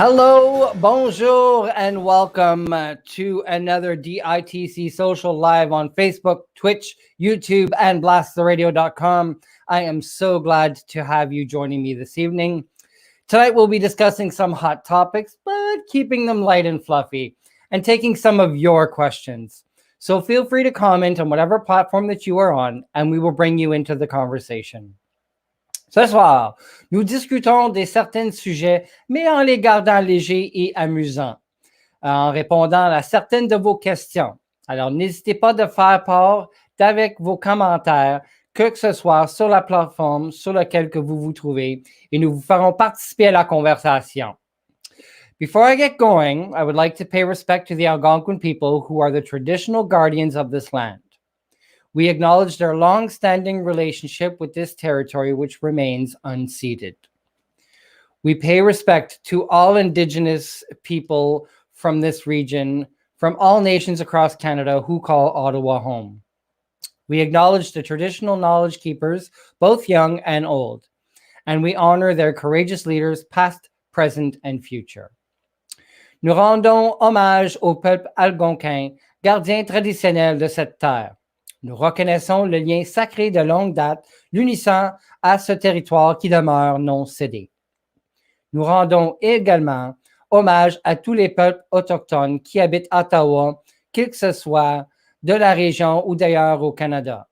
Hello, bonjour, and welcome to another DITC Social live on Facebook, Twitch, YouTube, and blasttheradio.com. I am so glad to have you joining me this evening. Tonight, we'll be discussing some hot topics, but keeping them light and fluffy, and taking some of your questions. So feel free to comment on whatever platform that you are on, and we will bring you into the conversation. Ce soir, nous discutons de certains sujets, mais en les gardant légers et amusants, en répondant à certaines de vos questions. Alors, n'hésitez pas de faire part d'avec vos commentaires, que ce soit sur la plateforme sur laquelle que vous vous trouvez, et nous vous ferons participer à la conversation. Before I get going, I would like to pay respect to the Algonquin people who are the traditional guardians of this land. We acknowledge their long-standing relationship with this territory, which remains unceded. We pay respect to all Indigenous people from this region, from all nations across Canada who call Ottawa home. We acknowledge the traditional knowledge keepers, both young and old, and we honor their courageous leaders, past, present, and future. Nous rendons hommage au peuple algonquin, gardien traditionnel de cette terre. Nous reconnaissons le lien sacré de longue date, l'unissant à ce territoire qui demeure non cédé. Nous rendons également hommage à tous les peuples autochtones qui habitent Ottawa, qu'ils que ce soit de la région ou d'ailleurs au Canada.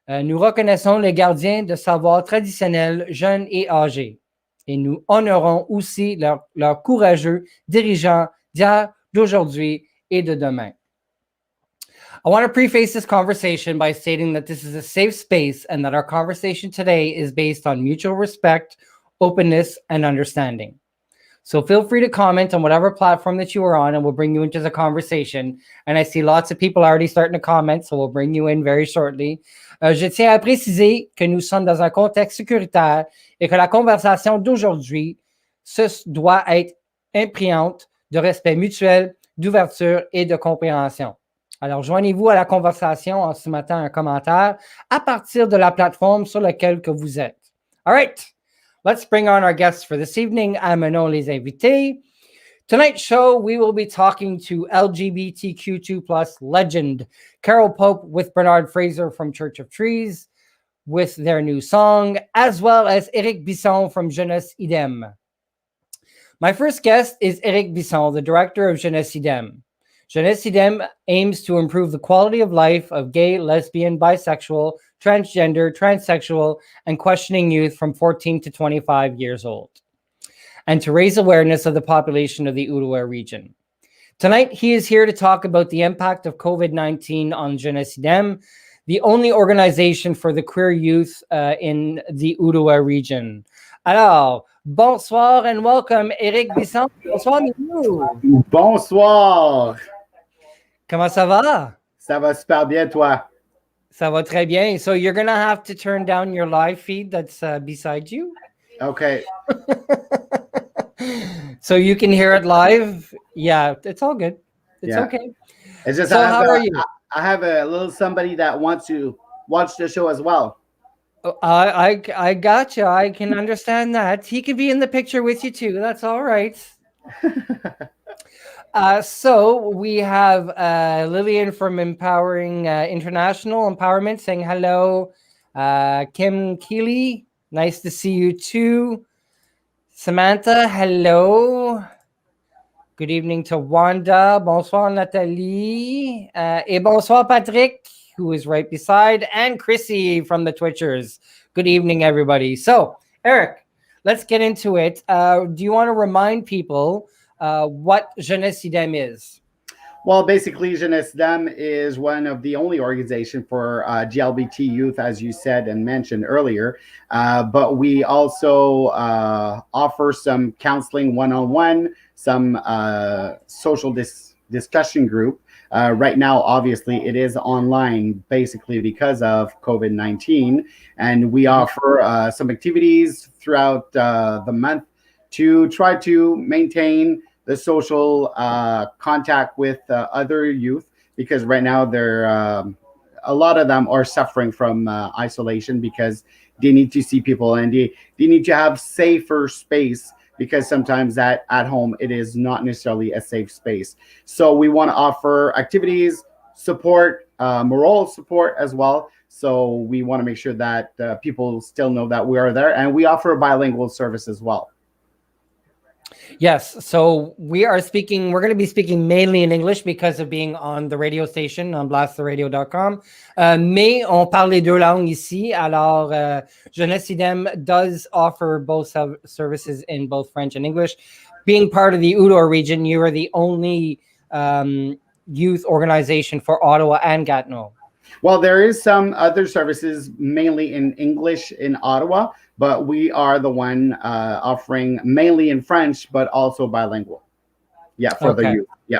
Nous reconnaissons les gardiens de savoir traditionnels, jeunes et âgés. Et nous honorons aussi leurs courageux dirigeants d'hier, d'aujourd'hui et de demain. I want to preface this conversation by stating that this is a safe space and that our conversation today is based on mutual respect, openness, and understanding. So feel free to comment on whatever platform that you are on and we'll bring you into the conversation. And I see lots of people already starting to comment, so we'll bring you in very shortly. Je tiens à préciser que nous sommes dans un contexte sécuritaire et que la conversation d'aujourd'hui doit être imprégnante de respect mutuel, d'ouverture et de compréhension. Alors, joignez-vous à la conversation en soumettant un commentaire à partir de la plateforme sur laquelle que vous êtes. All right, let's bring on our guests for this evening. Amenons les invités. Tonight's show, we will be talking to LGBTQ2+ legend Carole Pope with Bernard Fraser from Church of Trees with their new song, as well as Erik Bisson from Jeunesse, IDEM. My first guest is Erik Bisson, the director of Jeunesse, IDEM. Jeunesse, IDEM aims to improve the quality of life of gay, lesbian, bisexual, transgender, transsexual, and questioning youth from 14 to 25 years old, and to raise awareness of the population of the Otawa region. Tonight, he is here to talk about the impact of COVID-19 on Jeunesse, IDEM, the only organization for the queer youth in the Otawa region. Alors, bonsoir and welcome, Erik Bisson. Bonsoir, nous. Bonsoir. Comment ça va? Ça va super bien, toi? Ça va très bien. So you're going to have to turn down your live feed that's beside you. Okay. So you can hear it live. Yeah, it's all good. It's okay. It's just so how are you? I have a little somebody that wants to watch the show as well. I got you. I can understand that. He could be in the picture with you too. That's all right. So we have Lillian from Empowering International Empowerment saying hello. Kim Keeley, nice to see you too. Samantha, hello. Good evening to Wanda. Bonsoir, Nathalie. Et bonsoir, Patrick, who is right beside, and Chrissy from the Twitchers. Good evening, everybody. So, Erik, let's get into it. Do you want to remind people what Jeunesse, IDEM is? Well, basically, Jeunesse, IDEM is one of the only organizations for GLBT youth, as you said and mentioned earlier. But we also offer some counseling one-on-one, some social discussion group. Right now, obviously, it is online, basically because of COVID-19. And we offer some activities throughout the month to try to maintain the social contact with other youth, because right now a lot of them are suffering from isolation because they need to see people and they need to have safer space because sometimes that at home, it is not necessarily a safe space. So we want to offer activities, support, moral support as well. So we want to make sure that people still know that we are there, and we offer a bilingual service as well. Yes, so we're going to be speaking mainly in English because of being on the radio station, on blasttheradio.com. Mais on parle les deux langues ici. Alors, Jeunesse IDEM does offer both services in both French and English. Being part of the Outaouais region, you are the only youth organization for Ottawa and Gatineau. Well, there is some other services, mainly in English in Ottawa, but we are the one offering mainly in French, but also bilingual. Yeah, for the youth. Yeah.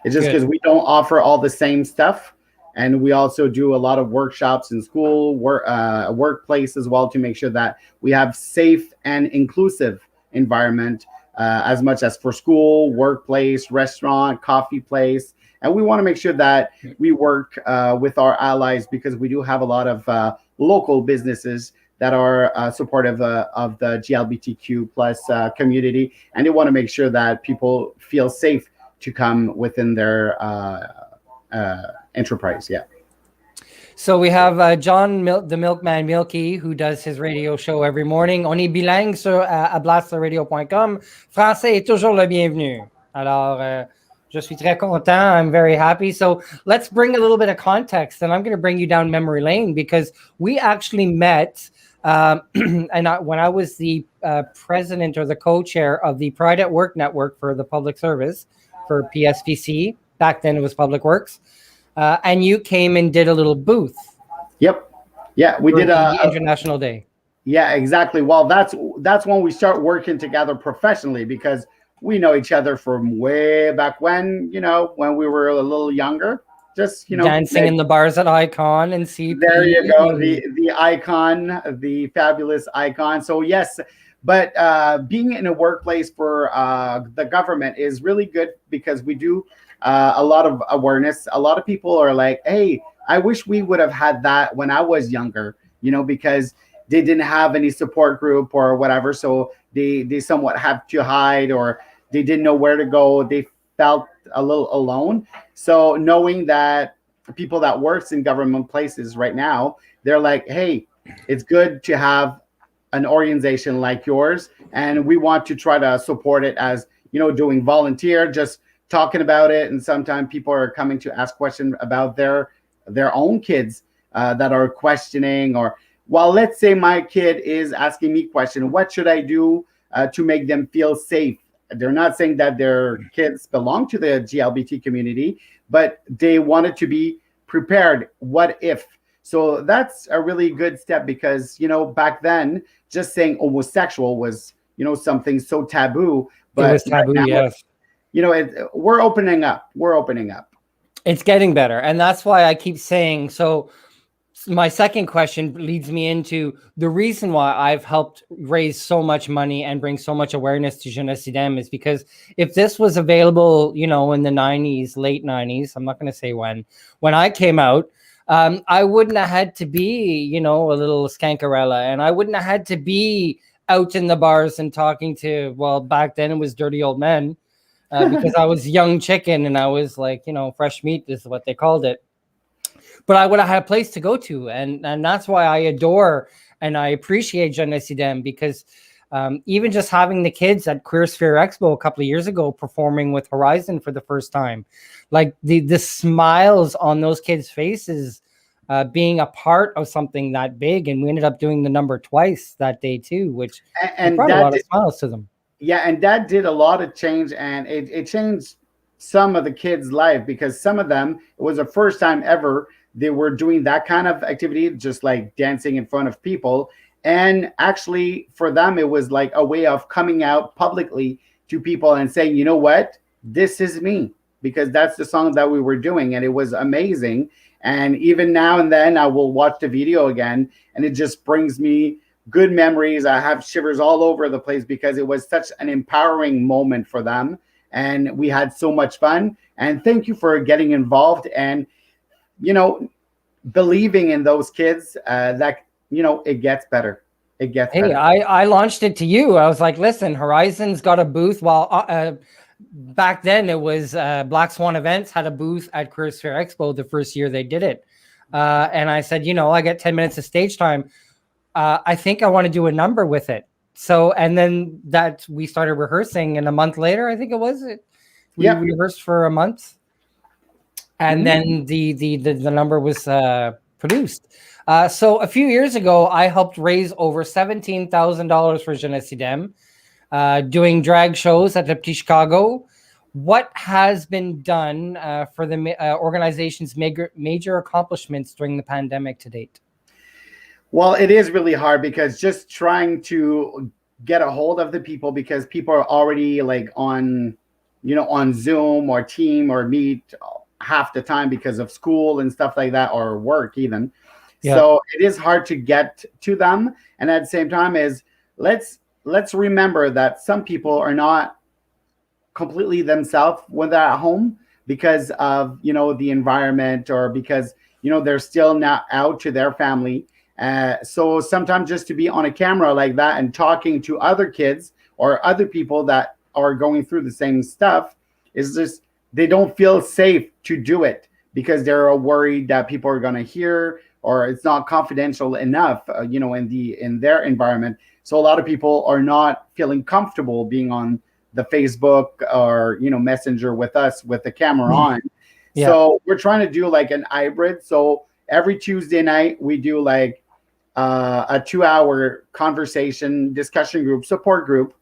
It's just because we don't offer all the same stuff. And we also do a lot of workshops in school, workplace as well, to make sure that we have safe and inclusive environment, as much as for school, workplace, restaurant, coffee place. And we want to make sure that we work with our allies, because we do have a lot of local businesses that are supportive of the GLBTQ plus community. And they want to make sure that people feel safe to come within their enterprise. Yeah. So we have John the Milkman Milky, who does his radio show every morning. On est bilingue sur blasttheradio.com. Français est toujours le bienvenu. Alors, je suis très content. I'm very happy. So let's bring a little bit of context, and I'm going to bring you down memory lane, because we actually met when I was the president or the co-chair of the Pride at Work network for the public service for PSVC. Back then it was Public Works. And you came and did a little booth. Yep. Yeah, we did the International Day. Yeah, exactly. Well, that's when we start working together professionally, because we know each other from way back when, when we were a little younger. Just, dancing in the bars at Icon and see. There you go. The Icon, the fabulous Icon. So yes, but being in a workplace for the government is really good, because we do a lot of awareness. A lot of people are like, hey, I wish we would have had that when I was younger, because they didn't have any support group or whatever. So they somewhat have to hide, or they didn't know where to go. They felt a little alone. So knowing that people that works in government places right now, they're like, hey, it's good to have an organization like yours. And we want to try to support it as, doing volunteer, just talking about it. And sometimes people are coming to ask questions about their own kids that are questioning, or, well, let's say my kid is asking me question, what should I do to make them feel safe? They're not saying that their kids belong to the GLBT community, but they wanted to be prepared. What if? So that's a really good step, because, back then, just saying homosexual was, something so taboo. But it was taboo, now, yes. We're opening up. We're opening up. It's getting better. And that's why I keep saying, so my second question leads me into the reason why I've helped raise so much money and bring so much awareness to Jeunesse IDEM is because if this was available, in the 90s, late 90s, I'm not going to say when I came out, I wouldn't have had to be, a little skankarella, and I wouldn't have had to be out in the bars and talking to, well, back then it was dirty old men, because I was young chicken and I was like, fresh meat is what they called it. But I would have had a place to go to. And that's why I adore and I appreciate Jeunesse IDEM, because even just having the kids at Queer Sphere Expo a couple of years ago performing with Horizon for the first time, like the smiles on those kids' faces, being a part of something that big. And we ended up doing the number twice that day too, which brought a lot of smiles to them. Yeah, and that did a lot of change, and it changed some of the kids' life, because some of them, it was the first time ever they were doing that kind of activity, just like dancing in front of people. And actually, for them, it was like a way of coming out publicly to people and saying, you know what, this is me, because that's the song that we were doing. And it was amazing. And even now and then I will watch the video again, and it just brings me good memories. I have shivers all over the place, because it was such an empowering moment for them. And we had so much fun. And thank you for getting involved and, believing in those kids, that, it gets better. it gets Hey, better. I launched it to you. I was like, listen, Horizon's got a booth. While back then it was Black Swan Events had a booth at Career Fair Expo the first year they did it. And I said, I get 10 minutes of stage time. I think I want to do a number with it. So, and then that we started rehearsing, and a month later, I think it was it. We rehearsed for a month, and then the number was produced. So a few years ago, I helped raise over $17,000 for Jeunesse, doing drag shows at the Chicago. What has been done for the organization's major accomplishments during the pandemic to date? Well, it is really hard because just trying to get a hold of the people, because people are already like on Zoom or Team or Meet half the time because of school and stuff like that, or work even. Yeah. So it is hard to get to them. And at the same time is let's remember that some people are not completely themselves when they're at home because of, the environment, or because, they're still not out to their family. So sometimes just to be on a camera like that and talking to other kids or other people that are going through the same stuff is just, they don't feel safe to do it because they're worried that people are going to hear, or it's not confidential enough, in their environment. So a lot of people are not feeling comfortable being on the Facebook or, Messenger with us with the camera on. Yeah. So we're trying to do like an hybrid. So every Tuesday night we do like a 2-hour conversation, discussion group, support group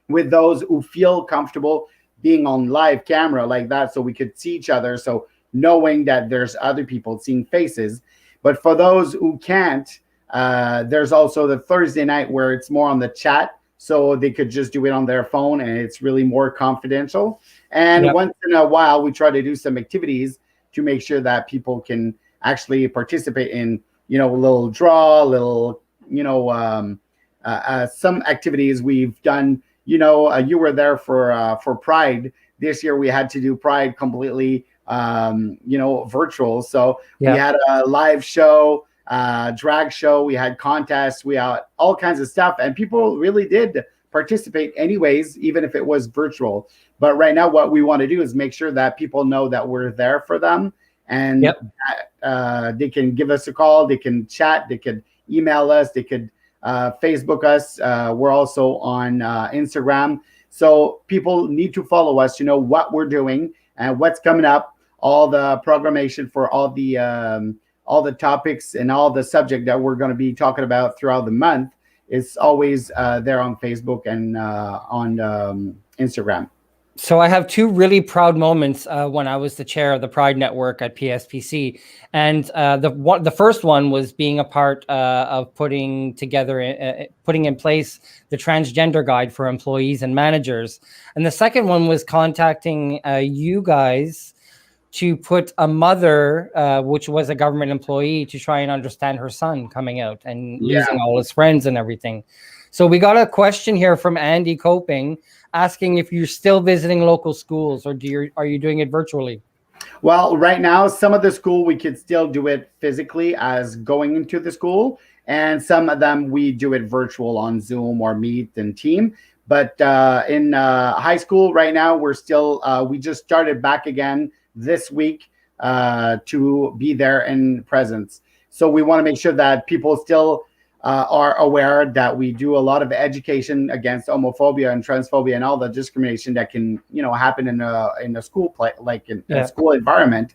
with those who feel comfortable being on live camera like that, so we could see each other. So knowing that there's other people, seeing faces. But for those who can't, there's also the Thursday night where it's more on the chat, so they could just do it on their phone and it's really more confidential. And once in a while, we try to do some activities to make sure that people can actually participate in, a little draw, some activities we've done. You were there for Pride. This year we had to do Pride completely, virtual. So we had a live show, drag show. We had contests. We had all kinds of stuff, and people really did participate anyways, even if it was virtual. But right now, what we want to do is make sure that people know that we're there for them, and that, they can give us a call, they can chat, they could email us, they could Facebook us. We're also on Instagram. So people need to follow us to know what we're doing and what's coming up, all the programmation for all the topics and all the subject that we're going to be talking about throughout the month. Is always there on Facebook and on Instagram. So I have two really proud moments when I was the chair of the Pride Network at PSPC, and the first one was being a part of putting in place the transgender guide for employees and managers, and the second one was contacting you guys to put a mother, which was a government employee, to try and understand her son coming out and losing all his friends and everything. So we got a question here from Andy Coping asking if you're still visiting local schools, or are you doing it virtually? Well, right now, some of the school we could still do it physically as going into the school, and some of them we do it virtual on Zoom or Meet and Team. But in high school right now, we're still we just started back again this week to be there in presence. So we want to make sure that people still are aware that we do a lot of education against homophobia and transphobia and all the discrimination that can, happen in a school in a school environment.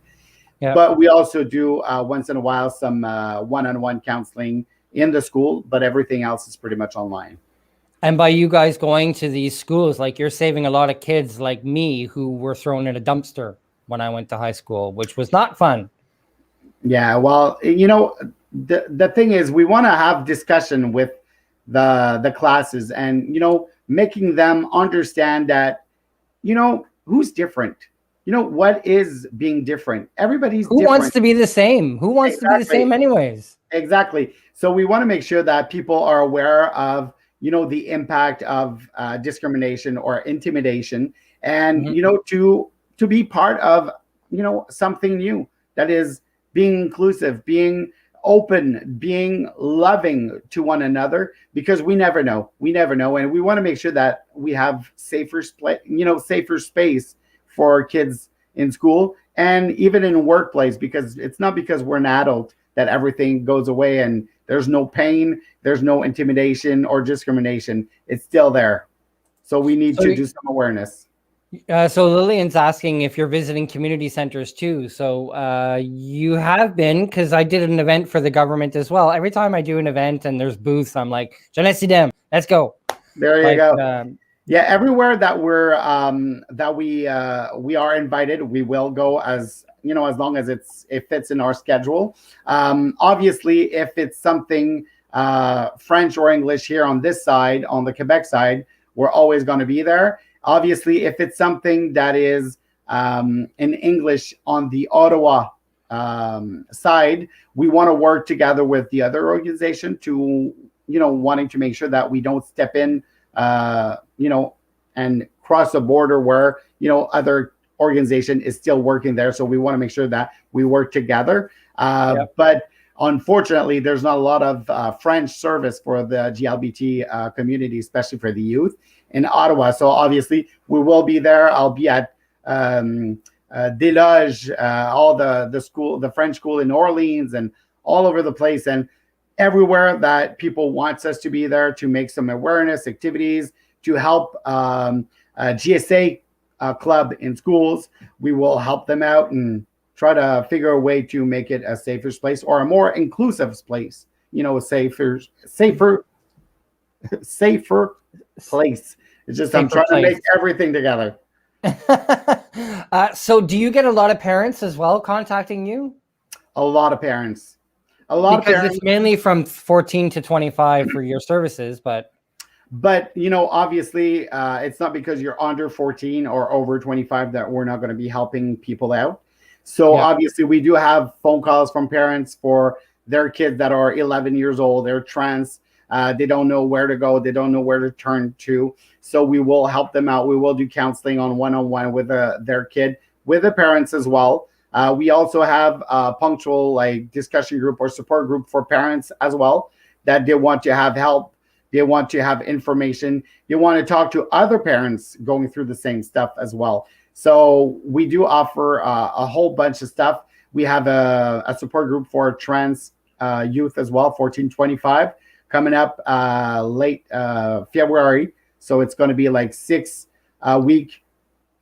Yeah. But we also do once in a while some one-on-one counseling in the school, but everything else is pretty much online. And by you guys going to these schools, like, you're saving a lot of kids like me who were thrown in a dumpster when I went to high school, which was not fun. Yeah, well, the thing is, we want to have discussion with the classes and, making them understand that, who's different. What is being different? Everybody's Who different. wants to be the same? Who wants to be the same anyways? Exactly. So we want to make sure that people are aware of, the impact of discrimination or intimidation, and, to be part of, something new that is being inclusive, being open, being loving to one another, because we never know. And we want to make sure that we have safer space for kids in school and even in workplace, because it's not because we're an adult that everything goes away and there's no pain, there's no intimidation or discrimination. It's still there. So we need to do some awareness. So Lillian's asking if you're visiting community centers too. So you have been, because I did an event for the government as well. Every time I do an event and there's booths, I'm like, Jeunesse, IDEM, let's go. There you go. Yeah, everywhere that we are invited, we will go, as as long as it fits in our schedule. Obviously, if it's something French or English here on this side, on the Quebec side, we're always going to be there. Obviously, if it's something that is in English on the Ottawa side, we want to work together with the other organization to, wanting to make sure that we don't step in, and cross a border where, other organization is still working there. So we want to make sure that we work together. But unfortunately, there's not a lot of French service for the GLBT community, especially for the youth in Ottawa. So obviously we will be there. I'll be at Desloges, all the school, the French school in Orleans, and all over the place, and everywhere that people wants us to be there to make some awareness activities, to help GSA club in schools. We will help them out and try to figure a way to make it a safer place, or a more inclusive place, safer place. It's just, I'm trying to make everything together. So do you get a lot of parents as well contacting you? A lot of parents. Because it's mainly from 14 to 25 for your services, but obviously it's not because you're under 14 or over 25 that we're not going to be helping people out. So obviously we do have phone calls from parents for their kids that are 11 years old. They're trans. They don't know where to go. They don't know where to turn to. So we will help them out. We will do counseling on one-on-one with their kid, with the parents as well. We also have a punctual discussion group or support group for parents as well, that they want to have help. They want to have information. They want to talk to other parents going through the same stuff as well. So we do offer a whole bunch of stuff. We have a support group for trans youth as well, 1425, coming up late February. So it's going to be 6 week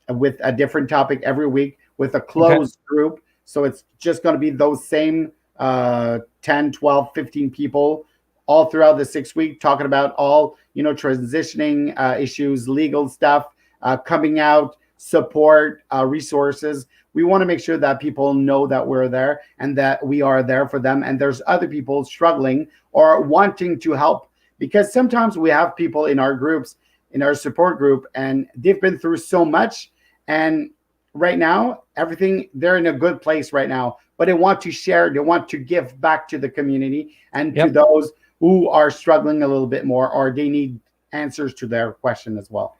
with a different topic every week, with a closed group. So it's just going to be those same 10, 12, 15 people all throughout the 6 week, talking about all, transitioning issues, legal stuff, coming out, support, resources. We want to make sure that people know that we're there and that we are there for them. And there's other people struggling or wanting to help, because sometimes we have people in our groups, in our support group, and they've been through so much. And right now, they're in a good place right now, but they want to share, they want to give back to the community and to those who are struggling a little bit more, or they need answers to their question as well.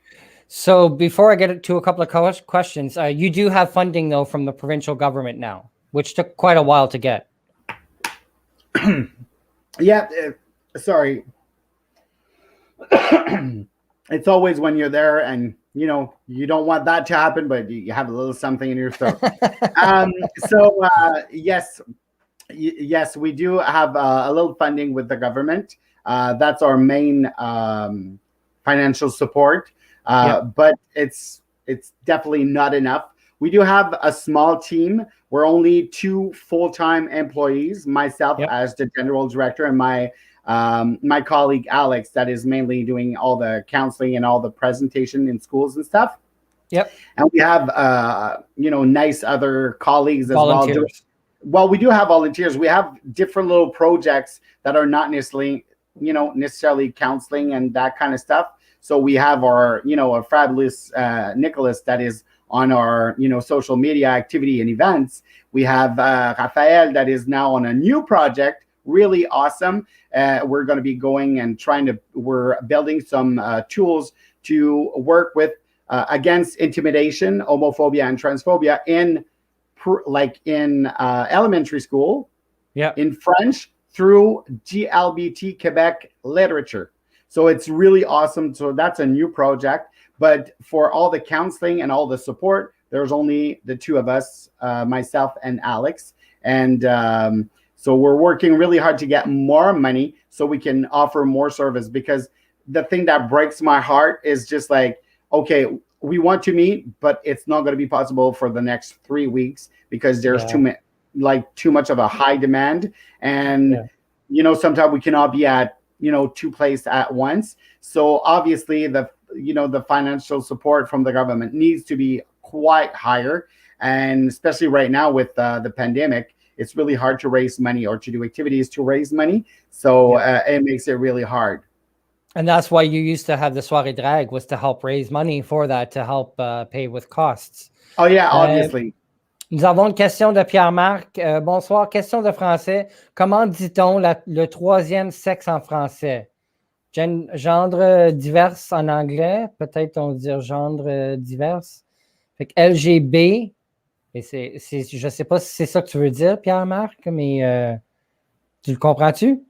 So before I get to a couple of questions, you do have funding though from the provincial government now, which took quite a while to get. Sorry. It's always when you're there and you don't want that to happen, but you have a little something in your throat. Yes, we do have a little funding with the government. That's our main financial support, but it's definitely not enough. We do have a small team. We're only 2 full-time employees, myself as the general director, and my colleague Alex, that is mainly doing all the counseling and all the presentation in schools and stuff. And we have nice other colleagues as well. Well, we do have volunteers. We have different little projects that are not necessarily counseling and that kind of stuff. So we have our a fabulous Nicholas that is on our social media activity and events. We have Raphael that is now on a new project, really awesome. We're going to be going and we're building some tools to work with against intimidation, homophobia, and transphobia in elementary school, in French through GLBT Quebec literature. So it's really awesome. So that's a new project. But for all the counseling and all the support, there's only the two of us, myself and Alex. And so we're working really hard to get more money so we can offer more service. Because the thing that breaks my heart is just like, okay, we want to meet, but it's not going to be possible for the next 3 weeks because there's too much of a high demand. And, sometimes we cannot be at, two places at once. So obviously the financial support from the government needs to be quite higher. And especially right now with the pandemic, it's really hard to raise money or to do activities to raise money. So it makes it really hard. And that's why you used to have the soirée drag, was to help raise money for that, to help pay with costs. Oh yeah, obviously. Nous avons une question de Pierre-Marc. Bonsoir, question de français. Comment dit-on le troisième sexe en français? Gendre divers en anglais. Peut-être on dit gendre divers. Fait que LGB. Et je ne sais pas si c'est ça que tu veux dire, Pierre-Marc, mais tu le comprends-tu?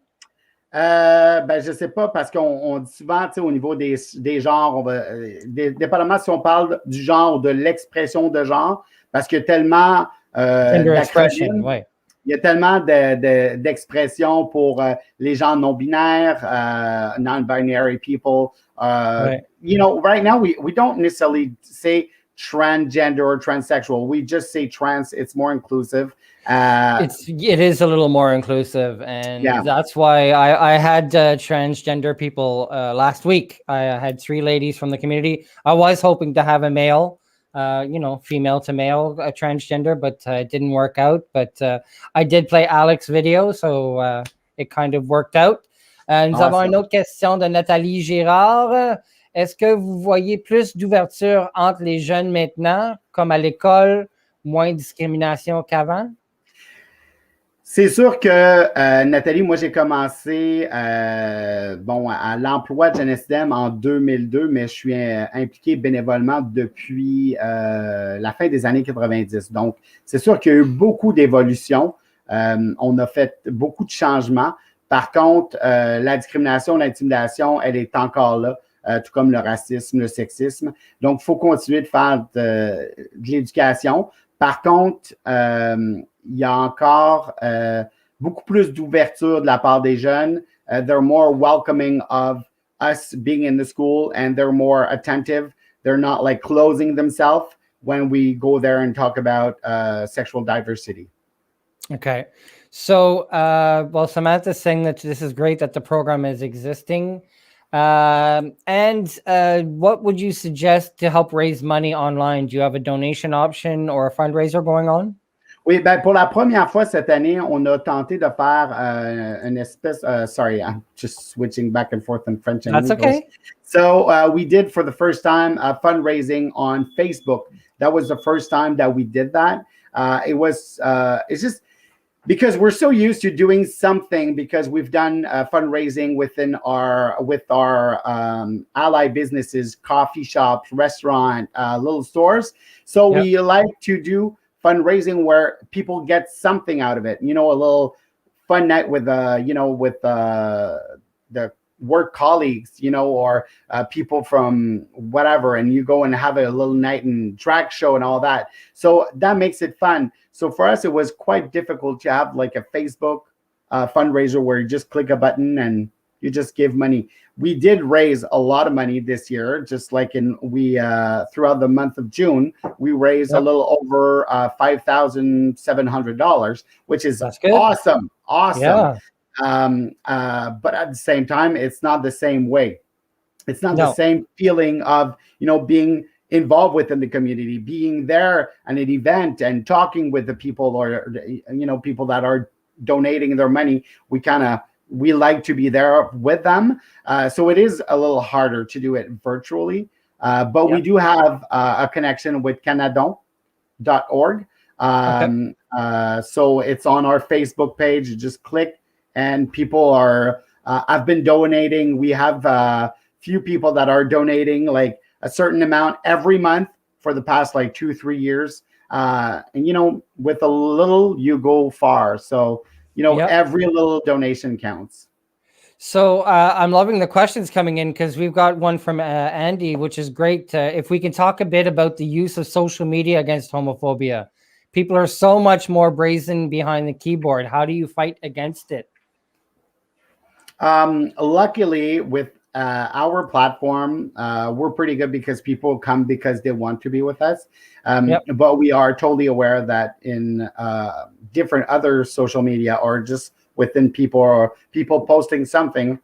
Je ne sais pas, parce qu'on dit souvent, au niveau des genres, dépendamment si on parle du genre ou de l'expression de genre, parce qu'il y a tellement il y a tellement d'expressions pour les gens non-binaires, non-binary people. Right now we don't necessarily say transgender or transsexual. We just say trans. It's more inclusive. It is a little more inclusive, and that's why I had transgender people last week. I had 3 ladies from the community. I was hoping to have a male, female to male, transgender, but it didn't work out. But I did play Alex's video, so it kind of worked out. Nous avons une autre question de Nathalie Girard. Est-ce que vous voyez plus d'ouverture entre les jeunes maintenant, comme à l'école, moins de discrimination qu'avant? C'est sûr que, Nathalie, moi, j'ai commencé à l'emploi de Jeunesse IDEM en 2002, mais je suis impliqué bénévolement depuis la fin des années 90. Donc, c'est sûr qu'il y a eu beaucoup d'évolutions. On a fait beaucoup de changements. Par contre, la discrimination, l'intimidation, elle est encore là. Tout comme le racisme, le sexisme. Donc, il faut continuer de faire de l'éducation. Par contre, il y a encore beaucoup plus d'ouverture de la part des jeunes. They're more welcoming of us being in the school, and they're more attentive. They're not like closing themselves when we go there and talk about sexual diversity. Okay. So, Samantha's saying that this is great that the program is existing. And what would you suggest to help raise money online? Do you have a donation option or a fundraiser going on? Oui, pour la première fois cette année, on a tenté de faire une espèce. Sorry, I'm just switching back and forth in French and English. That's okay. So we did for the first time fundraising on Facebook. That was the first time that we did that. It's just because we're so used to doing something, because we've done fundraising with our ally businesses, coffee shops, restaurant, little stores. So we like to do fundraising where people get something out of it. A little fun night with the work colleagues, or people from whatever, and you go and have a little night and drag show and all that. So that makes it fun. So for us, it was quite difficult to have like a Facebook fundraiser where you just click a button and you just give money. We did raise a lot of money this year, just like throughout the month of June, we raised a little over $5,700, which is awesome. Yeah. But at the same time, it's not the same way. It's not the same feeling of, being involved within the community, being there at an event and talking with the people, or, people that are donating their money. We like to be there with them. So it is a little harder to do it virtually. But we do have a connection with canadon.org. So it's on our Facebook page. You just click, and people are, I've been donating. We have a few people that are donating like a certain amount every month for the past like 2-3 years. And with a little, you go far. So Yep. every little donation counts. So I'm loving the questions coming in, because we've got one from Andy, which is great. If we can talk a bit about the use of social media against homophobia. People are so much more brazen behind the keyboard. How do you fight against it? Luckily, with our platform, we're pretty good, because people come because they want to be with us. Yep. But we are totally aware that in different other social media, or just within people, or people posting something,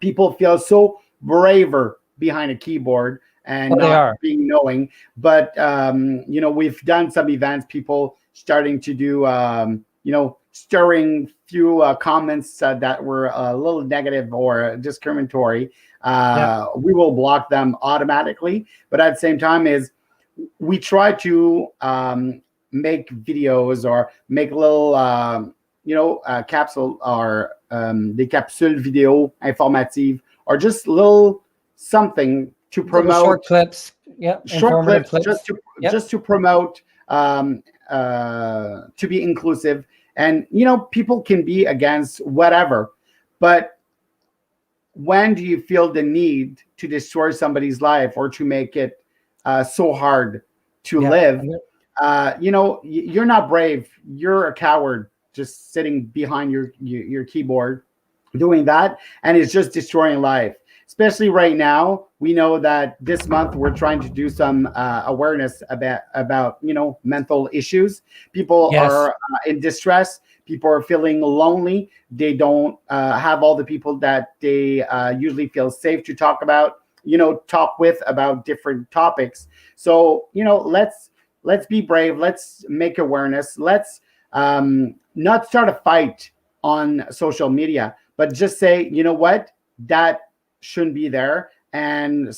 people feel so braver behind a keyboard and not being knowing. But we've done some events, people starting to do stirring few comments that were a little negative or discriminatory. We will block them automatically. But at the same time, we try to make videos, or make little capsule, or des capsules vidéo informatives, or just little something to promote, little short clips. Short clips. Just to promote, to be inclusive. And people can be against whatever, but when do you feel the need to destroy somebody's life, or to make it so hard to live? You're not brave. You're a coward, just sitting behind your keyboard doing that, and it's just destroying life. Especially right now, we know that this month we're trying to do some awareness about mental issues. People are in distress. People are feeling lonely. They don't have all the people that they usually feel safe to talk with about different topics. So let's be brave. Let's make awareness. Let's not start a fight on social media, but just say, what, that shouldn't be there. And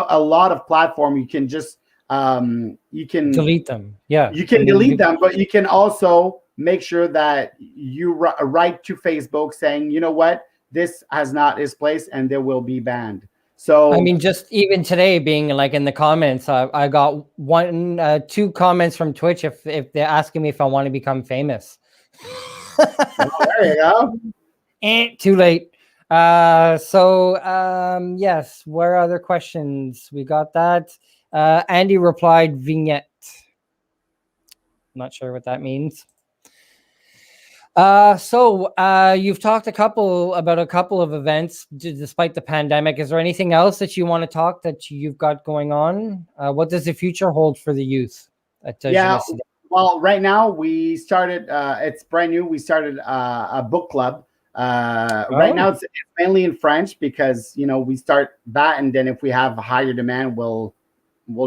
a lot of platform, you can just you can delete them. You can delete them, but you can also make sure that you write to Facebook saying, what, this has not its place, and they will be banned. So I mean, just even today, being like in the comments, I got two comments from Twitch if they're asking me if I want to become famous. There you go. Too late. Yes, where are other questions? We got that. Andy replied vignette. Not sure what that means. You've talked about a couple of events despite the pandemic. Is there anything else that you want to talk that you've got going on? What does the future hold for the youth at Jeunesse? Well, right now we started, it's brand new. We started a book club. Right now it's mainly in French, because we start that, and then if we have a higher demand, we'll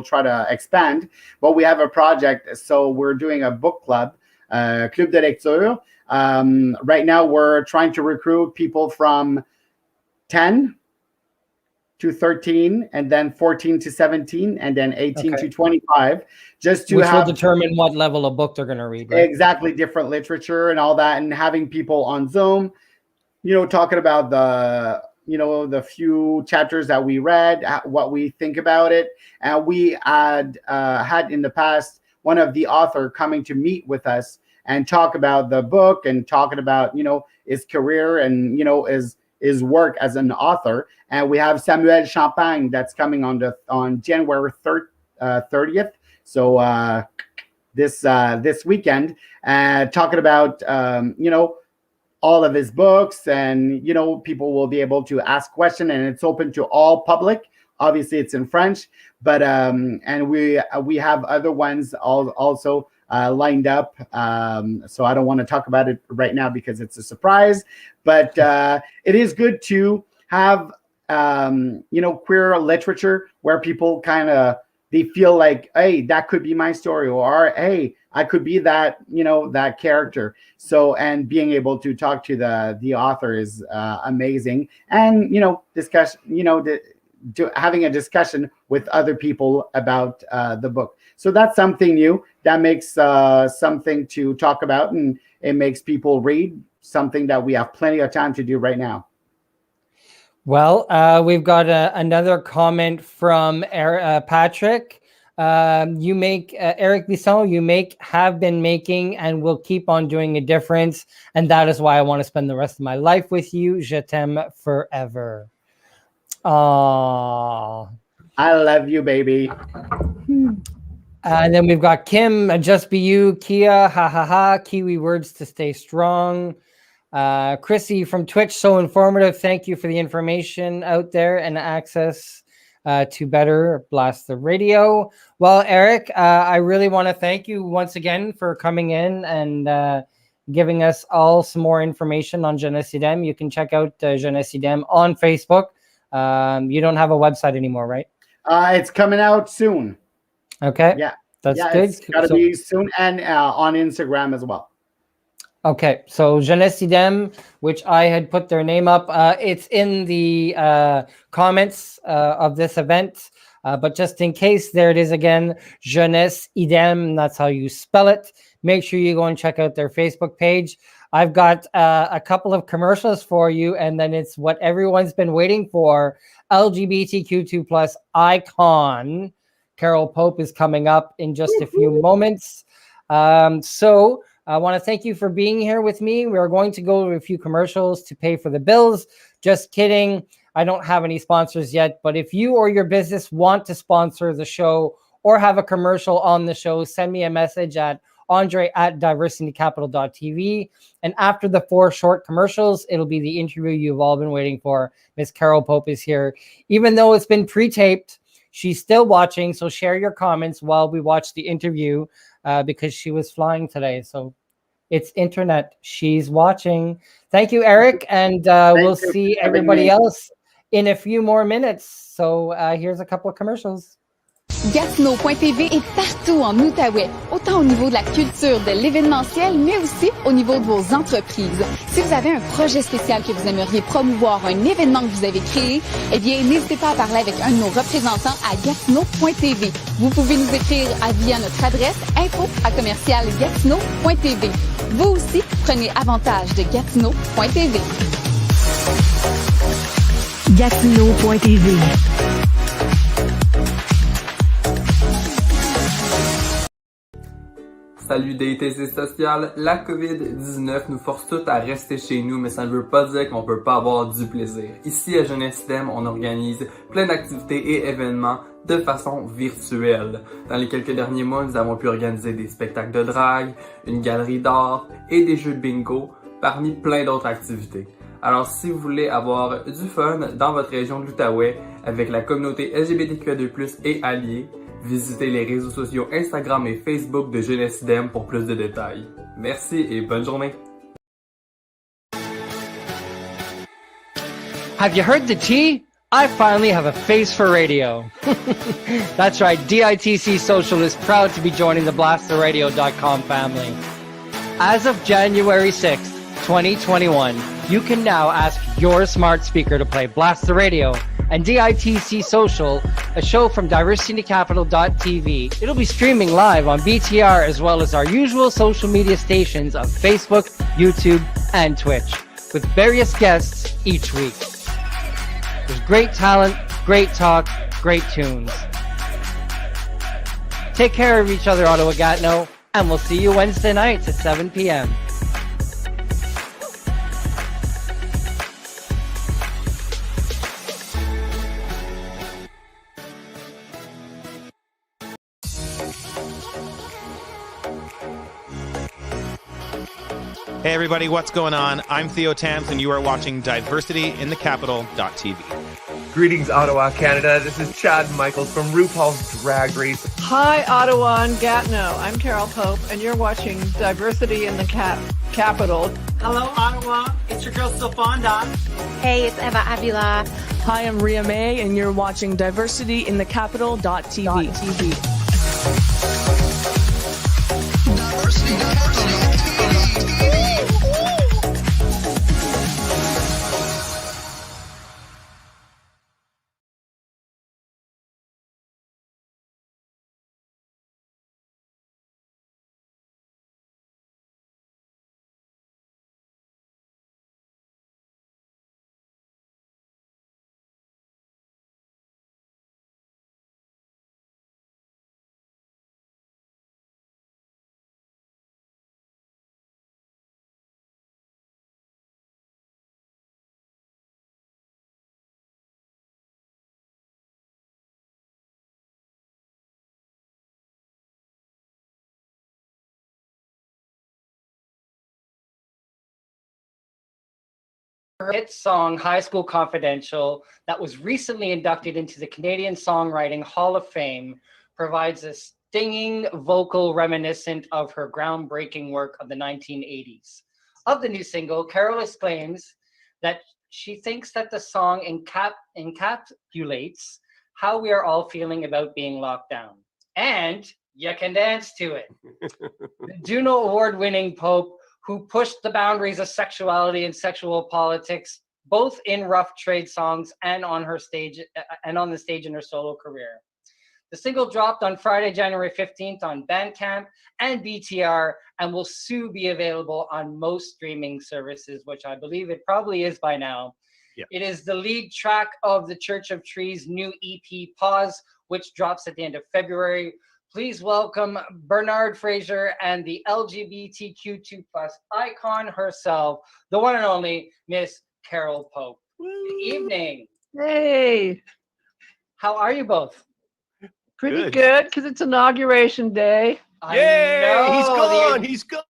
try to expand. But we have a project, so we're doing a book club, Club de Lecture. Right now we're trying to recruit people from 10 to 13, and then 14 to 17, and then 18 to 25, just to will determine what level of book they're going to read, right? Exactly, different literature and all that, and having people on Zoom, talking about the few chapters that we read, what we think about it. And we had in the past one of the author coming to meet with us and talk about the book, and talking about his career and his work as an author. And we have Samuel Champagne that's coming on January 30th. So this weekend, talking about all of his books, and people will be able to ask questions, and it's open to all public. Obviously, it's in French, but and we have other ones also lined up. So I don't want to talk about it right now because it's a surprise. But it is good to have queer literature where people they feel like, hey, that could be my story, or hey, I could be that that character. So, and being able to talk to the author is amazing, and discuss having a discussion with other people about the book. So that's something new that makes something to talk about, and it makes people read, something that we have plenty of time to do right now. Well, we've got another comment from Patrick. You make Erik Bisson, have been making, and will keep on doing a difference. And that is why I want to spend the rest of my life with you. Je t'aime forever. Aww. I love you, baby. And then we've got Kim, just be you, Kia, ha ha ha, Kiwi words to stay strong. Chrissy from Twitch, so informative. Thank you for the information out there and access to better blast the radio. Well, Erik, I really want to thank you once again for coming in and giving us all some more information on Jeunesse IDEM. You can check out Jeunesse IDEM on Facebook. You don't have a website anymore, right? It's coming out soon. Okay. Yeah. That's yeah, good. It's got to be soon, and on Instagram as well. Okay, so Jeunesse IDEM, which I had put their name up, it's in the comments of this event, but just in case, there it is again, Jeunesse IDEM, that's how you spell it. Make sure you go and check out their Facebook page. I've got a couple of commercials for you, and then it's what everyone's been waiting for, LGBTQ2 plus icon. Carole Pope is coming up in just a few moments. So I want to thank you for being here with me. We're going to go to a few commercials to pay for the bills. Just kidding. I don't have any sponsors yet, but if you or your business want to sponsor the show or have a commercial on the show, send me a message at andre@diversitycapital.tv. And after the 4 short commercials, it'll be the interview you've all been waiting for. Miss Carole Pope is here. Even though it's been pre-taped, she's still watching, so share your comments while we watch the interview because she was flying today. So it's internet. She's watching. Thank you, Erik, and we'll see everybody else in a few more minutes. So here's a couple of commercials. Gatineau.tv est partout en Outaouais, autant au niveau de la culture, de l'événementiel, mais aussi au niveau de vos entreprises. Si vous avez un projet spécial que vous aimeriez promouvoir, un événement que vous avez créé, eh bien, n'hésitez pas à parler avec un de nos représentants à Gatineau.tv. Vous pouvez nous écrire via notre adresse info@commercialgatineau.tv. Vous aussi, prenez avantage de Gatineau.tv. Gatineau.tv. Salut DITC Social, la COVID-19 nous force tous à rester chez nous, mais ça ne veut pas dire qu'on peut pas avoir du plaisir. Ici à Jeunesse IDEM, on organise plein d'activités et événements de façon virtuelle. Dans les quelques derniers mois, nous avons pu organiser des spectacles de drague, une galerie d'art et des jeux de bingo, parmi plein d'autres activités. Alors si vous voulez avoir du fun dans votre région de l'Outaouais avec la communauté LGBTQ2+, et alliés, visitez les réseaux sociaux Instagram et Facebook de Jeunesse IDEM pour plus de détails. Merci et bonne journée! Have you heard the tea? I finally have a face for radio. That's right, DITC Social is proud to be joining the blasttheradio.com family. As of January 6th, 2021, you can now ask your smart speaker to play Blast the Radio and DITC Social, a show from diversitycapital.tv. It'll be streaming live on BTR as well as our usual social media stations of Facebook, YouTube, and Twitch, with various guests each week. There's great talent, great talk, great tunes. Take care of each other, Ottawa Gatineau, and we'll see you Wednesday nights at 7 p.m. Hey everybody, what's going on? I'm Theo Tams and you are watching DiversityInTheCapital.tv. Greetings, Ottawa, Canada. This is Chad Michaels from RuPaul's Drag Race. Hi, Ottawa and Gatineau. I'm Carole Pope, and you're watching Diversity in the Capital. Hello, Ottawa. It's your girl, Sylfonda. Hey, it's Eva Avila. Hi, I'm Ria May, and you're watching DiversityInTheCapital.tv. her hit song, High School Confidential, that was recently inducted into the Canadian Songwriting Hall of Fame, provides a stinging vocal reminiscent of her groundbreaking work of the 1980s. Of the new single, Carole exclaims that she thinks that the song encapsulates how we are all feeling about being locked down. And you can dance to it. The Juno Award-winning Pope, who pushed the boundaries of sexuality and sexual politics, both in rough trade songs and on the stage in her solo career. The single dropped on Friday, January 15th on Bandcamp and BTR, and will soon be available on most streaming services, which I believe it probably is by now. Yeah. It is the lead track of the Church of Trees' new EP, Pause, which drops at the end of February. Please welcome Bernard Fraser and the LGBTQ2+ icon herself, the one and only Miss Carole Pope. Good evening. Hey. How are you both? Pretty good, because it's Inauguration Day. Yay! He's gone. He's gone.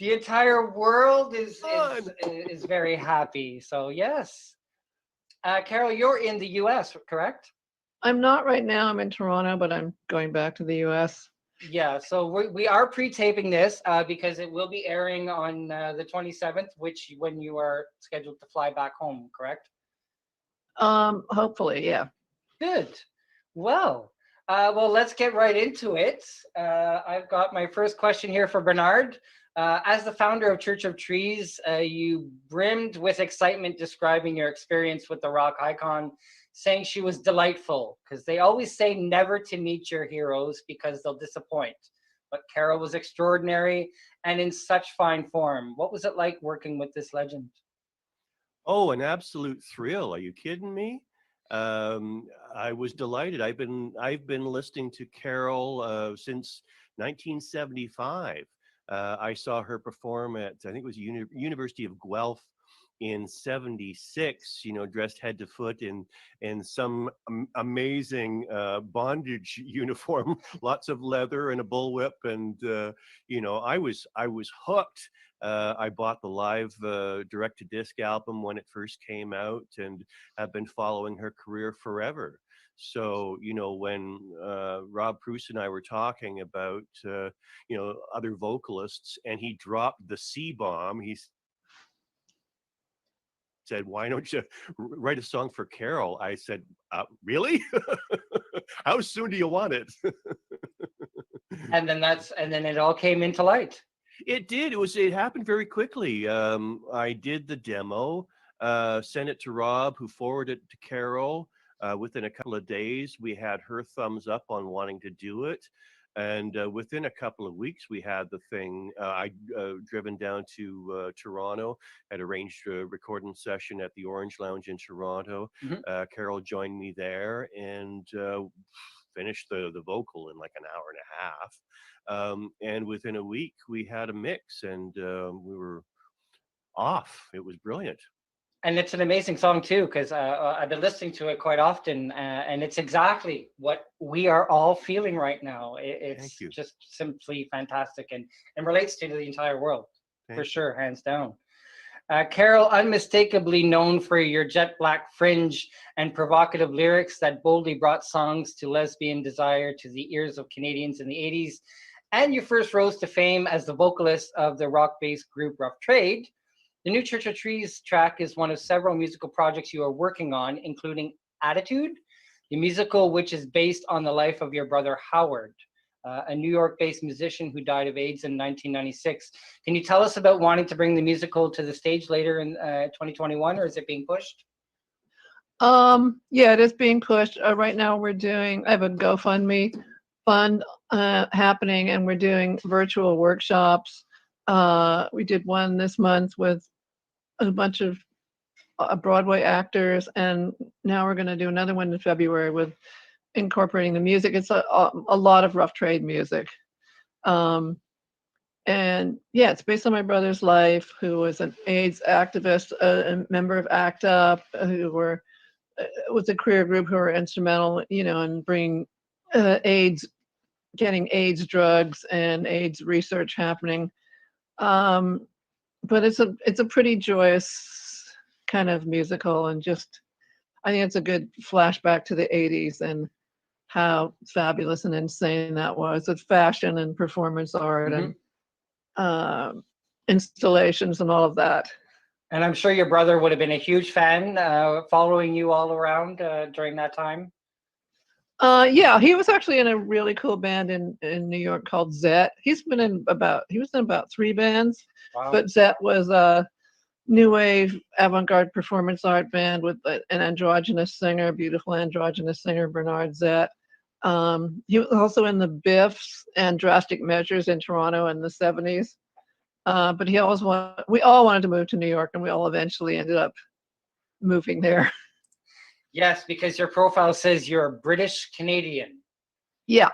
The entire world is very happy. So yes. Carole, you're in the US, correct? I'm not right now. I'm in Toronto, but I'm going back to the US. Yeah, so we are pre-taping this because it will be airing on the 27th, when you are scheduled to fly back home, correct? Hopefully, yeah. Good. Well, let's get right into it. I've got my first question here for Bernard. As the founder of Church of Trees, you brimmed with excitement describing your experience with the rock icon, saying she was delightful, because they always say never to meet your heroes because they'll disappoint. But Carole was extraordinary and in such fine form. What was it like working with this legend? Oh, an absolute thrill. Are you kidding me? I was delighted. I've been listening to Carole since 1975. I saw her perform at, I think it was University of Guelph in 76, dressed head to foot in some amazing bondage uniform, lots of leather and a bullwhip. And, I was hooked. I bought the live direct-to-disc album when it first came out and have been following her career forever. So, when Rob Pruce and I were talking about, other vocalists, and he dropped the C-bomb, he said, "Why don't you write a song for Carole?" I said, "Really? How soon do you want it?" And then it all came into light. It did. It happened very quickly. I did the demo, sent it to Rob, who forwarded it to Carole. Within a couple of days, we had her thumbs up on wanting to do it. And within a couple of weeks, we had the thing. I'd driven down to Toronto, had arranged a recording session at the Orange Lounge in Toronto. Mm-hmm. Carole joined me there and finished the vocal in like an hour and a half. And within a week, we had a mix and we were off. It was brilliant. And it's an amazing song too, because I've been listening to it quite often, and it's exactly what we are all feeling right now. It's just simply fantastic and relates to the entire world, for sure, hands down. Carole, unmistakably known for your jet black fringe and provocative lyrics that boldly brought songs to lesbian desire to the ears of Canadians in the 80s, and you first rose to fame as the vocalist of the rock-based group Rough Trade. The new Church of Trees track is one of several musical projects you are working on, including Attitude, the musical which is based on the life of your brother Howard, a New York-based musician who died of AIDS in 1996. Can you tell us about wanting to bring the musical to the stage later in 2021, or is it being pushed? Yeah, it is being pushed. Right now I have a GoFundMe fund happening, and we're doing virtual workshops. We did one this month with a bunch of Broadway actors, and now we're going to do another one in February with incorporating the music. It's a lot of Rough Trade music. And yeah, it's based on my brother's life, who was an AIDS activist, a member of ACT UP, who was a queer group who were instrumental, in bringing getting AIDS drugs and AIDS research happening. But it's a pretty joyous kind of musical, and just I think it's a good flashback to the 80s and how fabulous and insane that was with fashion and performance art and installations and all of that. And I'm sure your brother would have been a huge fan, following you all around during that time. Yeah, he was actually in a really cool band in New York called Zet. He was in about 3 bands. Wow. But Zet was a new wave avant-garde performance art band with an androgynous singer, beautiful androgynous singer, Bernard Zet. He was also in the Biffs and Drastic Measures in Toronto in the 70s. But we all wanted to move to New York, and we all eventually ended up moving there. Yes, because your profile says you're British Canadian. Yeah.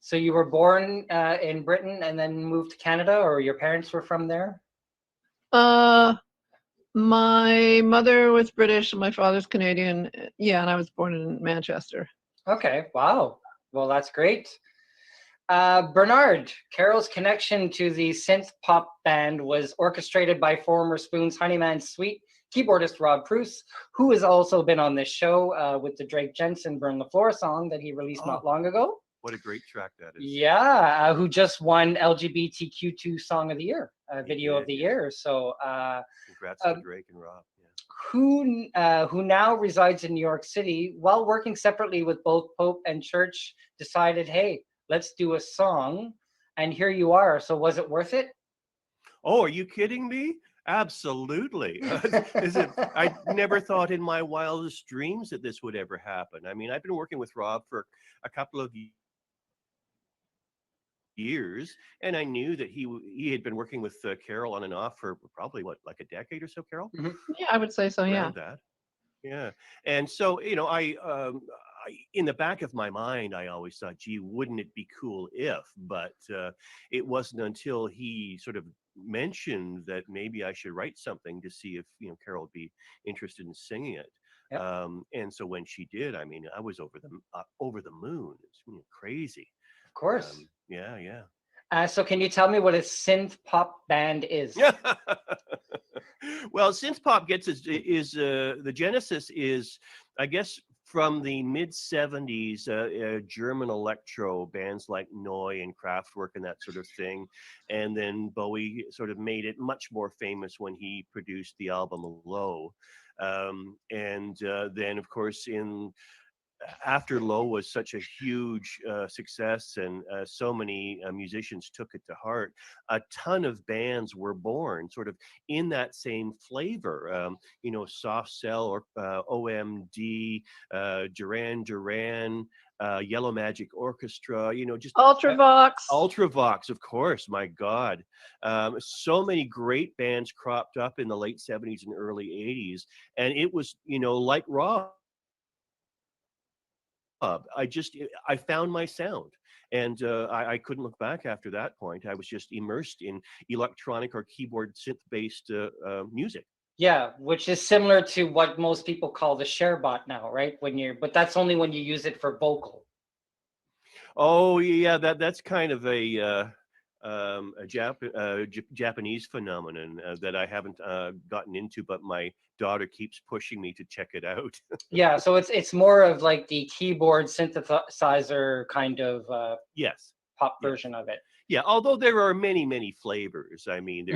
So you were born in Britain and then moved to Canada, or your parents were from there? My mother was British and my father's Canadian. Yeah, and I was born in Manchester. Okay, wow. Well, that's great. Bernard, Carole's connection to the synth pop band was orchestrated by former Spoon's Honeyman Sweet keyboardist Rob Pruce, who has also been on this show with the Drake Jensen Burn the Floor song that he released not long ago. What a great track that is. Yeah, who just won LGBTQ2 Song of the Year, Video of the Year. So congrats to Drake and Rob. Yeah. Who now resides in New York City, while working separately with both Pope and Church, decided, hey, let's do a song. And here you are. So was it worth it? Oh, are you kidding me? Absolutely. I never thought in my wildest dreams that this would ever happen. I mean, I've been working with Rob for a couple of years, and I knew that he had been working with Carole on and off for probably like a decade or so, Carole? Yeah, I would say so. Yeah. Around that. Yeah. And so, I in the back of my mind, I always thought, gee, wouldn't it be cool if, but it wasn't until he sort of mentioned that maybe I should write something to see if, Carole would be interested in singing it. Yep. And so when she did, I mean, I was over the moon. It's crazy. Of course. Yeah. So can you tell me what a synth pop band is? Well, synth pop is the genesis is, I guess, from the mid-70s, German electro bands like Neu and Kraftwerk and that sort of thing. And then Bowie sort of made it much more famous when he produced the album Low. And then, of course, after Low was such a huge success and so many musicians took it to heart, a ton of bands were born sort of in that same flavor. Soft Cell or OMD, Duran Duran, Yellow Magic Orchestra, just Ultravox. Ultravox, of course, my God. So many great bands cropped up in the late 70s and early 80s. And it was, like Rob, I found my sound, and I couldn't look back after that point. I was just immersed in electronic or keyboard synth-based music. Yeah, which is similar to what most people call the sharebot now, right? But that's only when you use it for vocal. Oh yeah, that's kind of a Japanese phenomenon that I haven't gotten into, but my daughter keeps pushing me to check it out. Yeah, so it's more of like the keyboard synthesizer kind of pop version of it. Yeah, although there are many flavors. I mean,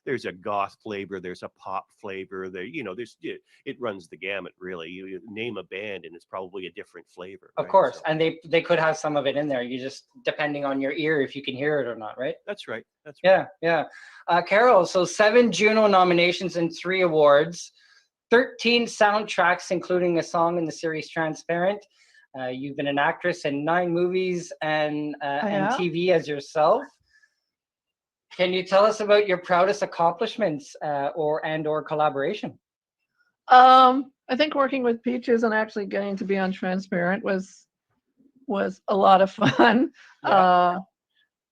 there's a goth flavor, there's a pop flavor. There, it runs the gamut really. You name a band, and it's probably a different flavor. Of course, so. And they could have some of it in there. You just depending on your ear if you can hear it or not, right? That's right. That's right. Yeah. Carole, so 7 Juno nominations and 3 awards, 13 soundtracks, including a song in the series Transparent. You've been an actress in 9 movies and TV as yourself. Can you tell us about your proudest accomplishments or collaboration? I think working with Peaches and actually getting to be on Transparent was a lot of fun. Yeah.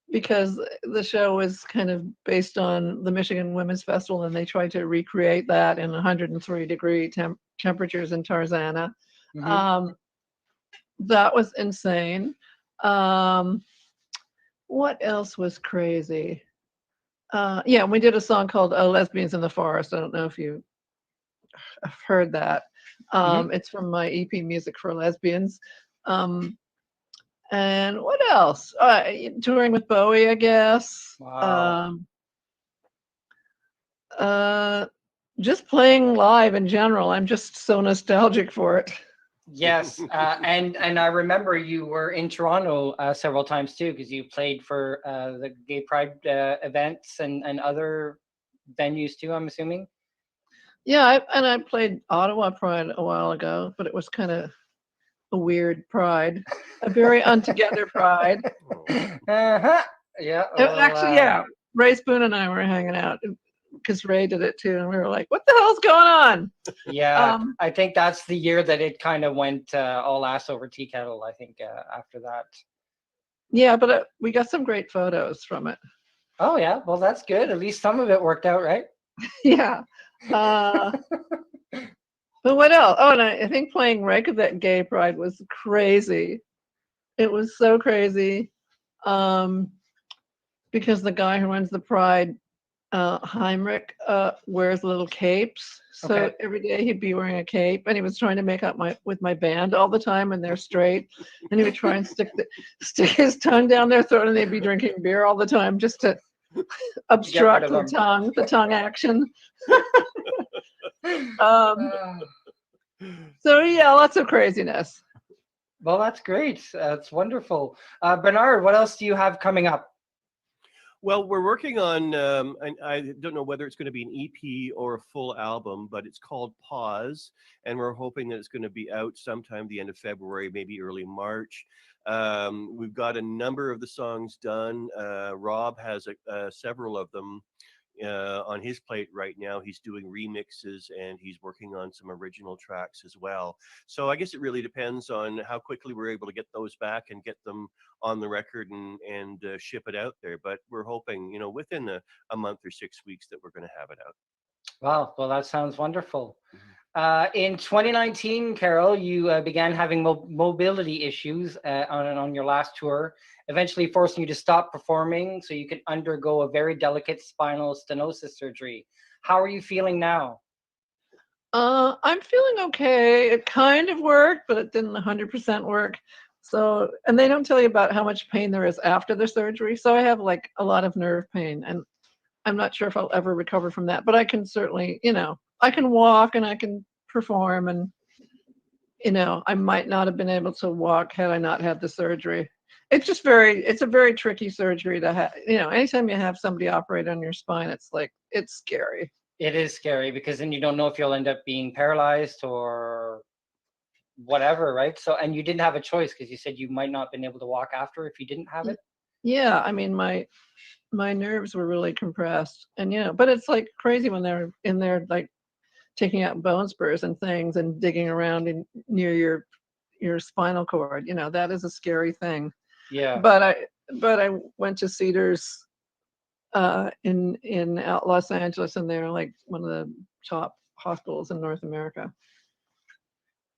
Because the show was kind of based on the Michigan Women's Festival, and they tried to recreate that in 103-degree temperatures in Tarzana. That was insane. What else was crazy? We did a song called Lesbians in the Forest. I don't know if you heard that. It's from my EP Music for Lesbians. And what else? Touring with Bowie, I guess. Wow. Just playing live in general. I'm just so nostalgic for it. Yes, and I remember you were in Toronto several times too, because you played for the Gay Pride events and other venues too, I'm assuming. Yeah, I played Ottawa Pride a while ago, but it was kind of a weird pride, a very untogether pride. Uh-huh. Yeah. Well, actually, yeah. Ray Spoon and I were hanging out because Ray did it too, and we were like, "What the hell's going on?" Yeah, I think that's the year that it kind of went all ass over tea kettle. I think after that. Yeah, but we got some great photos from it. Oh yeah, well that's good. At least some of it worked out, right? Yeah. But what else? Oh, and I think playing Reykjavik Gay Pride was crazy. It was so crazy because the guy who runs the pride, Heinrich, wears little capes. So every day he'd be wearing a cape, and he was trying to make up with my band all the time, and they're straight. And he would try and stick his tongue down their throat, and they'd be drinking beer all the time just to obstruct the tongue action. So yeah, lots of craziness. Well, that's great. That's wonderful. Bernard, what else do you have coming up? Well, we're working on, and I don't know whether it's going to be an EP or a full album, but it's called Pause, and we're hoping that it's going to be out sometime the end of February, maybe early March. We've got a number of the songs done. Rob has several of them on his plate right now. He's doing remixes and he's working on some original tracks as well. So I guess it really depends on how quickly we're able to get those back and get them on the record and ship it out there. But we're hoping, within a month or 6 weeks that we're going to have it out. Wow, well, that sounds wonderful. In 2019, Carole, you began having mobility issues on your last tour, eventually forcing you to stop performing so you could undergo a very delicate spinal stenosis surgery. How are you feeling now? I'm feeling okay. It kind of worked, but it didn't 100% work. So, and they don't tell you about how much pain there is after the surgery. So I have like a lot of nerve pain, and I'm not sure if I'll ever recover from that, but I can certainly, I can walk and I can perform, and, I might not have been able to walk had I not had the surgery. It's a very tricky surgery to have. Anytime you have somebody operate on your spine, it's scary. It is scary because then you don't know if you'll end up being paralyzed or whatever, right? So, and you didn't have a choice because you said you might not have been able to walk after if you didn't have it. Yeah, I mean, my nerves were really compressed, and but it's like crazy when they're in there like taking out bone spurs and things and digging around near your spinal cord. That is a scary thing. Yeah. But I went to Cedars in Los Angeles, and they're like one of the top hospitals in North America.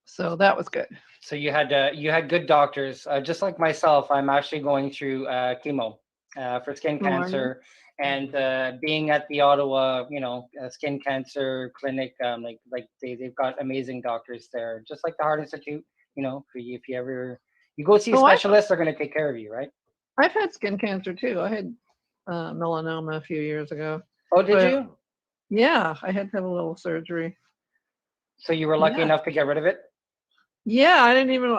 So that was good. So you had good doctors, just like myself. I'm actually going through chemo for skin cancer, and being at the Ottawa, skin cancer clinic, like they've got amazing doctors there, just like the Heart Institute. If you ever go see a specialist, they're going to take care of you, right? I've had skin cancer too. I had melanoma a few years ago. Oh, did you? Yeah, I had to have a little surgery. So you were lucky enough to get rid of it? Yeah, I didn't even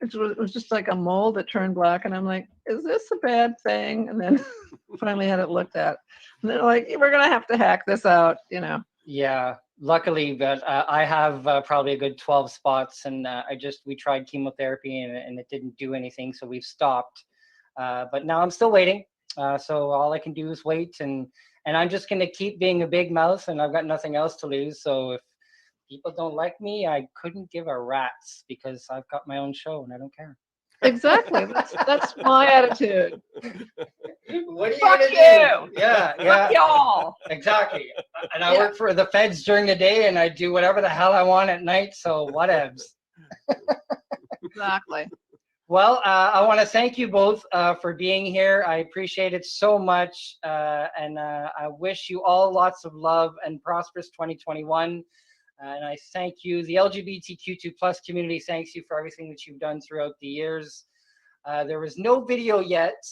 it was just like a mole that turned black, and I'm like, is this a bad thing? And then finally had it looked at, and they're like, we're gonna have to hack this out, Yeah, luckily, but I have probably a good 12 spots, and we tried chemotherapy and it didn't do anything, so we've stopped. But now I'm still waiting. So all I can do is wait, and I'm just gonna keep being a big mouth, and I've got nothing else to lose. So if people don't like me, I couldn't give a rat's because I've got my own show and I don't care. Exactly. That's my attitude. What are you Fuck gonna you! do? Yeah. Fuck y'all! Exactly. And I work for the feds during the day, and I do whatever the hell I want at night. So whatevs. Exactly. Well, I want to thank you both for being here. I appreciate it so much, and I wish you all lots of love and prosperous 2021. And I thank you. The LGBTQ2 plus community thanks you for everything that you've done throughout the years. There was no video yet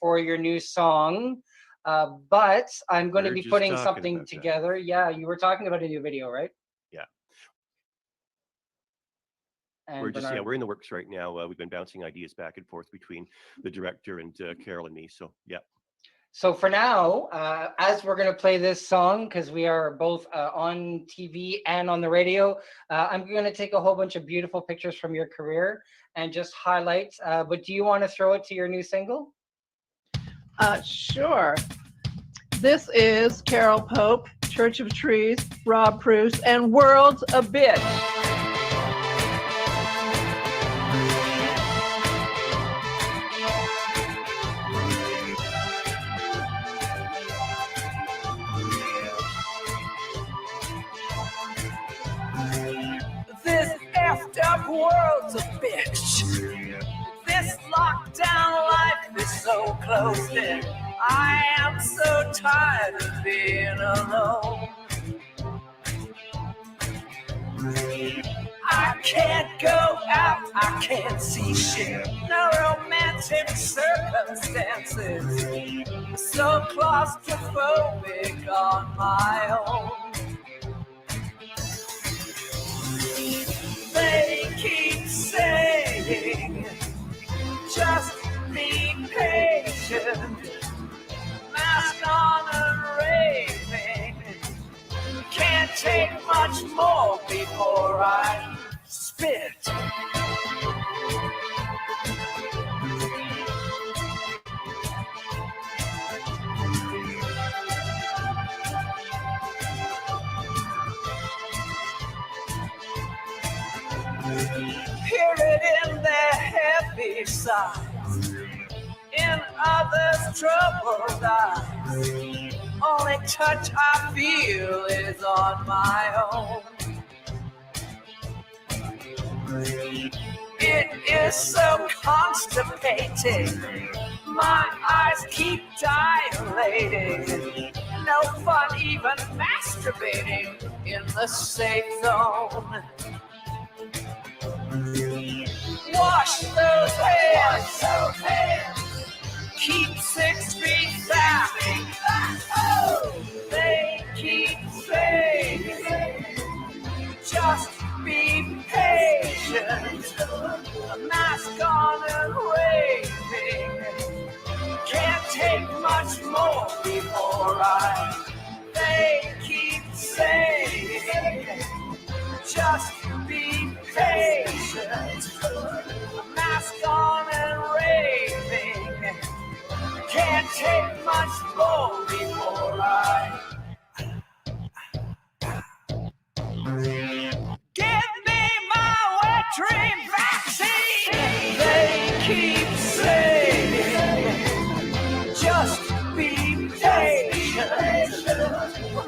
for your new song, but I'm going to be putting something together. Yeah, you were talking about a new video, right? Yeah. And we're in the works right now. We've been bouncing ideas back and forth between the director and Carole and me. So yeah. So for now, as we're going to play this song, because we are both on TV and on the radio, I'm going to take a whole bunch of beautiful pictures from your career and just highlight. But do you want to throw it to your new single? Sure. This is Carole Pope, Church of Trees, Rob Proust, and World's a Bitch. This effed up world's a bitch. This lockdown life is so closed in. I am so tired of being alone. I can't go out, I can't see shit. No romantic circumstances. So claustrophobic on my own. They keep saying, just be patient. Mask on and raving. Can't take much more before I spit. Hear it in their heavy sighs, in others' troubled eyes. Only touch I feel is on my own. It is so constipating. My eyes keep dilating. No fun even masturbating in the safe zone. Wash those hands. Keep 6 feet back. Oh, they keep saying, just be patient. A mask on and waving. Can't take much more before they keep saying, just be patient. A mask on and raving. Can't take much more before give me my wet dream vaccine. They keep saying, just be patient.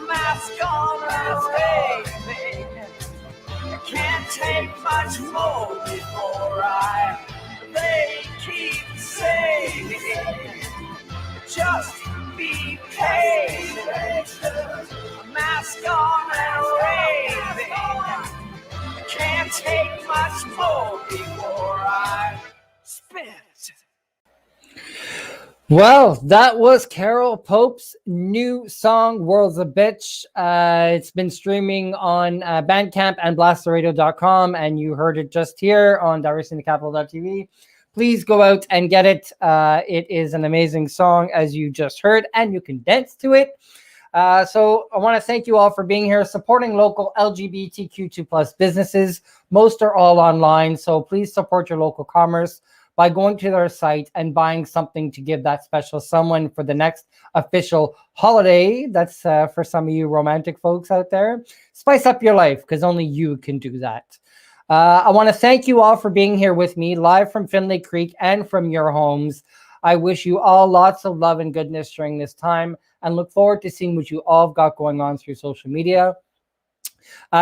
Mask on and waving. Can't take much more before they keep saying, just be patient. Mask on and waving. Can't take much more before I spit. Well, that was Carole Pope's new song, World's a Bitch. It's been streaming on Bandcamp and blasttheradio.com, and you heard it just here on diversityinthecapital.tv. Please go out and get it. It is an amazing song, as you just heard, and you can dance to it. So I want to thank you all for being here, supporting local LGBTQ2 plus businesses. Most are all online, so please support your local commerce by going to their site and buying something to give that special someone for the next official holiday. That's for some of you romantic folks out there. Spice up your life, because only you can do that. I want to thank you all for being here with me, live from Findlay Creek and from your homes. I wish you all lots of love and goodness during this time, and look forward to seeing what you all have got going on through social media.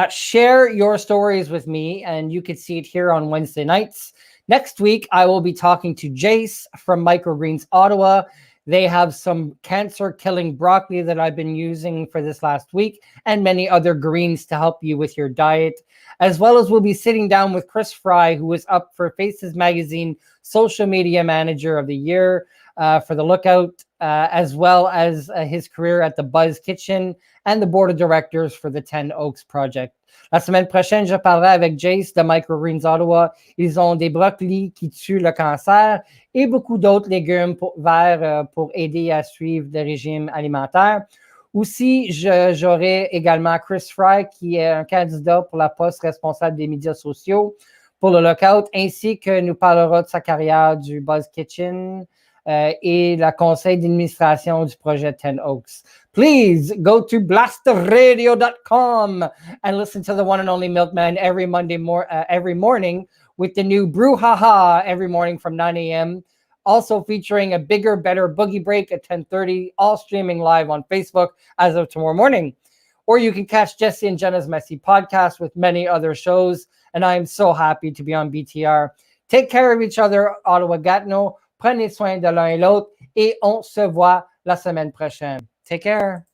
Share your stories with me, and you can see it here on Wednesday nights. Next week, I will be talking to Jace from Microgreens Ottawa. They have some cancer-killing broccoli that I've been using for this last week, and many other greens to help you with your diet. As well as we'll be sitting down with Chris Fry, who was up for Faces Magazine Social Media Manager of the Year for the Lookout, as well as his career at the Buzz Kitchen and the board of directors for the 10 Oaks Project. La semaine prochaine, je parlerai avec Jace de Microgreens Ottawa. Ils ont des brocolis qui tuent le cancer et beaucoup d'autres légumes verts pour aider à suivre le régime alimentaire. Aussi, j'aurai également Chris Fry, qui est un candidat pour la poste responsable des médias sociaux pour le Lookout, ainsi que nous parlera de sa carrière du Buzz Kitchen et le conseil d'administration du projet 10 Oaks. Please go to blasterradio.com and listen to the one and only Milkman every morning with the new Brouhaha every morning from 9 a.m. Also featuring a bigger, better boogie break at 10:30, all streaming live on Facebook as of tomorrow morning. Or you can catch Jesse and Jenna's Messy podcast with many other shows. And I am so happy to be on BTR. Take care of each other, Ottawa Gatineau. Prenez soin de l'un et l'autre. Et on se voit la semaine prochaine. Take care.